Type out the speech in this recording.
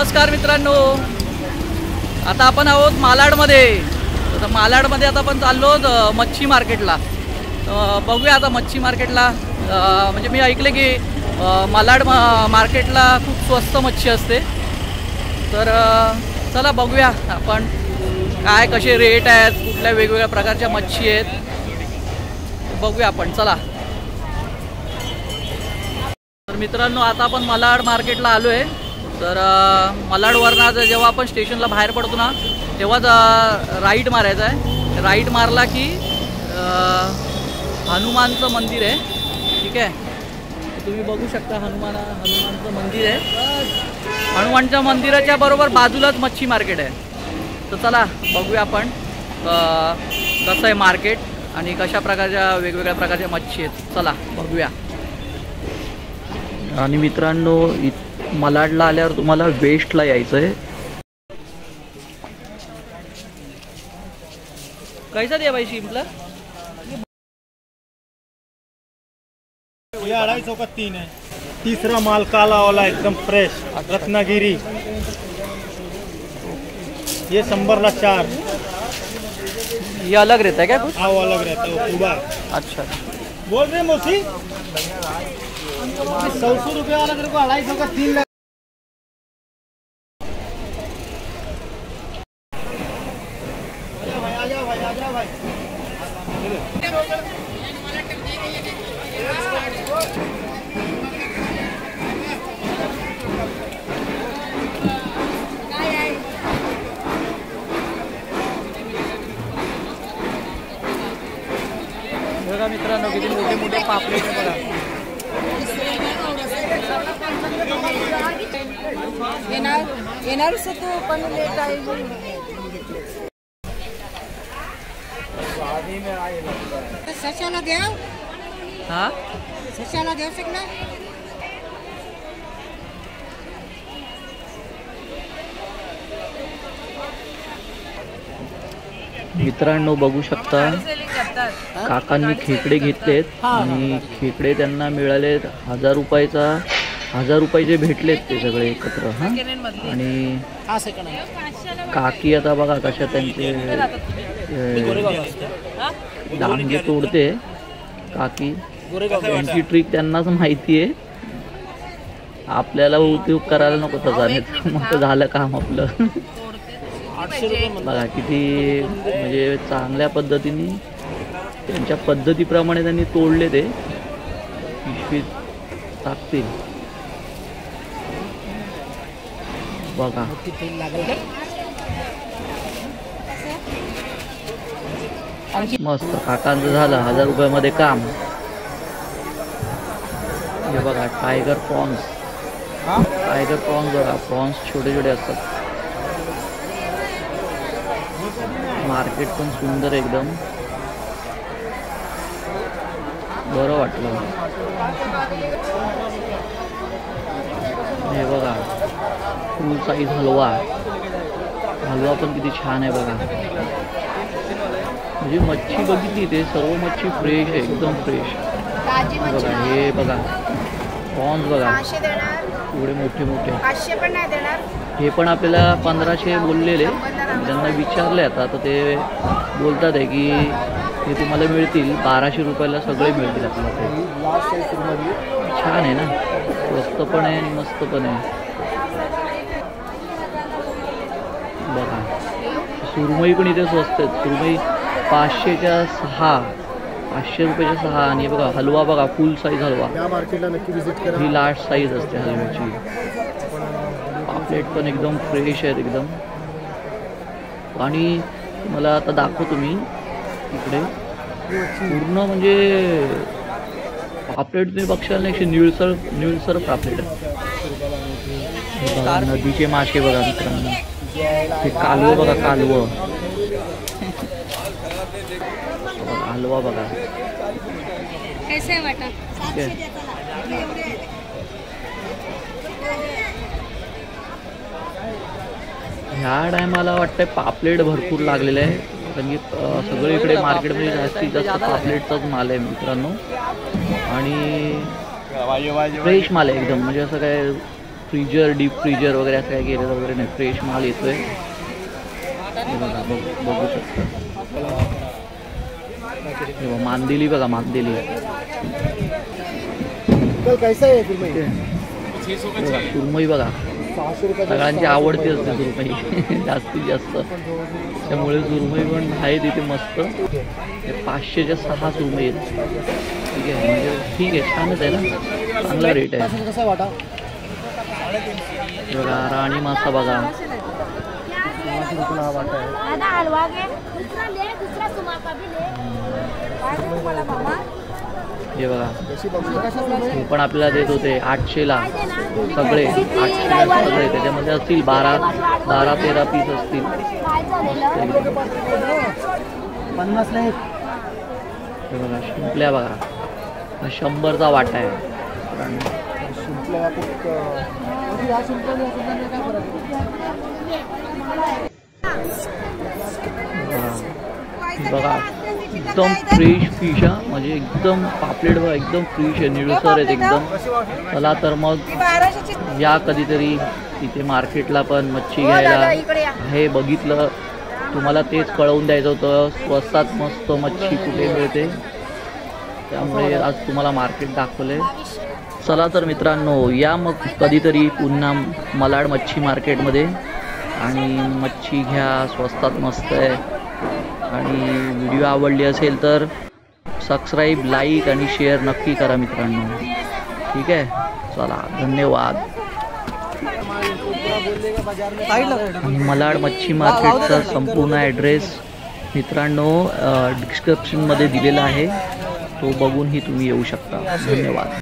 नमस्कार मित्रांनो, आता आपण आहोत मालाडमध्ये. तर मालाडमध्ये आता आपण चाललो मच्छी मार्केटला. बघूया आता मच्छी मार्केटला. म्हणजे मी ऐकले की मालाड मार्केटला खूप स्वस्त मच्छी असते. तर चला बघूया आपण काय कसे रेट आहेत, कुठल्या वेगवेगळ्या प्रकारच्या मच्छी आहेत बघूया आपण. चला तर मित्रांनो, आता आपण मालाड मार्केटला आलो आहे. तर मालाडवरनं जेव्हा आपण स्टेशनला बाहेर पडतो ना, तेव्हाच राईट मारायचा आहे. राईट मारला की हनुमानचं मंदिर आहे. ठीक आहे, तुम्ही बघू शकता हनुमानचं मंदिर आहे. हनुमानच्या मंदिराच्या बरोबर बाजूलाच मच्छी मार्केट आहे. तर चला बघूया आपण कसं आहे मार्केट आणि कशा प्रकारच्या वेगवेगळ्या प्रकारच्या मच्छी आहेत. चला बघूया. आणि मित्रांनो, मालाडला आल्यावर तुम्हाला वेस्टला यायचं आहे. कैसा दिया भाई शिमला? ये 250 का 3 है. तीसरा माल काला वाला एकदम फ्रेश रत्नागिरी. ये संबरला 4. ये अलग रहता है क्या कुछ? हाँ, वो अलग रहता है, वो अच्छा. बोल रहे मौसी 100 रुपये वाला तेरे को 250 का 3 बघा मित्रांनो, किती मोठे मोठे पापलेट आहे बघा. येणार तू पण लेट आहे. सशाला द्या. हा, सशाला देऊ शकणार. मित्रांनो बघू शकता, काकांनी खेकडे घेतलेत आणि खेकडे त्यांना मिळाले 1000 रुपयाचे भेटलेत ते सगळे एकत्र. हा, आणि काकी आता बघा कशा त्यांचे डांगे तोडते. काकी त्यांची ट्रिक त्यांनाच माहिती आहे, आपल्याला उपयोग करायला नको तसा. मग झालं काम आपलं. बघा किती म्हणजे चांगल्या पद्धतीने त्यांच्या पद्धतीप्रमाणे त्यांनी तोडले. ते पिशवीत टाकतील बघा. मस्त काकांचं झालं 1000 रुपयामध्ये काम. हे बघा टायगर प्रॉन्स बघा. प्रॉन्स छोटे छोटे असतात. मार्केट पण सुंदर एकदम, बरं वाटलं. हे बघा फुल साईज हलवा पण किती छान आहे बघा. म्हणजे मच्छी बघितली, ते सर्व मच्छी फ्रेश आहे, एकदम फ्रेश. बघा हे बघा प्रॉन्स बघा, एवढे मोठे मोठे. हे पण आपल्याला 1500 बोललेले. त्यांना विचारले आता तर ते बोलतात आहे की हे तुम्हाला मिळतील 1200 रुपयाला, सगळे मिळतील आपल्याला. ते छान आहे ना, स्वस्त पण आहे आणि मस्त पण आहे. बघा सुरमई पण इथे स्वस्त आहेत. सुरमई 500च्या 6, 500 रुपयाच्या 6. आणि बघा हलवा बघा, फुल साईज हलवा. ही लास्ट साईज असते हलव्याची. पापलेट पण एकदम फ्रेश आहेत एकदम. आणि मला आता दाखवतो मी इकडे पूर्ण म्हणजे पापलेट तुम्ही बघशाल नाही, निळसर पापलेट आहे. नदीचे मासे बघा मित्रांनो. हे कालवं बघा, कालवं हलवा बघा. ह्या टायमाला वाटतंय पापलेट भरपूर लागलेलं आहे. कारण की सगळीकडे मार्केटमध्ये जास्तीत जास्त पापलेटचाच माल आहे मित्रांनो. आणि फ्रेश माल आहे एकदम. म्हणजे असं काय फ्रीजर डीप फ्रीजर वगैरे असं काय केलेलं वगैरे नाही, फ्रेश माल येतोय. हे बघा बघू शकता. हे बघा मांदेली बघा, मांदेली सुरमई बघा, सगळ्यांची आवडती असते सुरमई जास्तीत जास्त, त्यामुळे सुरमई पण आहे तिथे मस्त. 500च्या 6 सुरमई आहेत. ठीक आहे, म्हणजे ठीक आहे, छानच आहे ना, चांगला रेट आहे. बघा राणी मासा बघा, हे बघा हे पण आपल्याला देत होते 800ला सगळे, 800ला सगळे. त्याच्यामध्ये असतील 12-13 पीस असतील. 50 नाही. हे बघा शिंपल्या बघा, 100चा वाटा आहे. बघा एकदम फ्रेश फिश हा, म्हणजे एकदम पापलेट बघा, एकदम फ्रेश आहे, निळसर आहेत एकदम. चला तर मग या कधीतरी इथे मार्केटला पण मच्छी घ्यायला. हे बघितलं तुम्हाला, तेच कळवून द्यायचं होतं, स्वस्तात मस्त मच्छी कुठे मिळते, त्यामुळे आज तुम्हाला मार्केट दाखवले. चला तर मित्रांनो, या मग कधीतरी पुन्हा मालाड मच्छी मार्केटमध्ये आणि मच्छी घ्या, स्वस्तात मस्त आहे. आणि व्हिडिओ आवडली असेल तर सबस्क्राईब, लाईक आणि शेअर नक्की करा मित्रांनो. ठीक आहे, चला धन्यवाद. मालाड मच्छी मार्केटचा संपूर्ण ॲड्रेस मित्रांनो डिस्क्रिप्शनमध्ये दिलेला आहे, तो बघूनही तुम्ही येऊ शकता. धन्यवाद.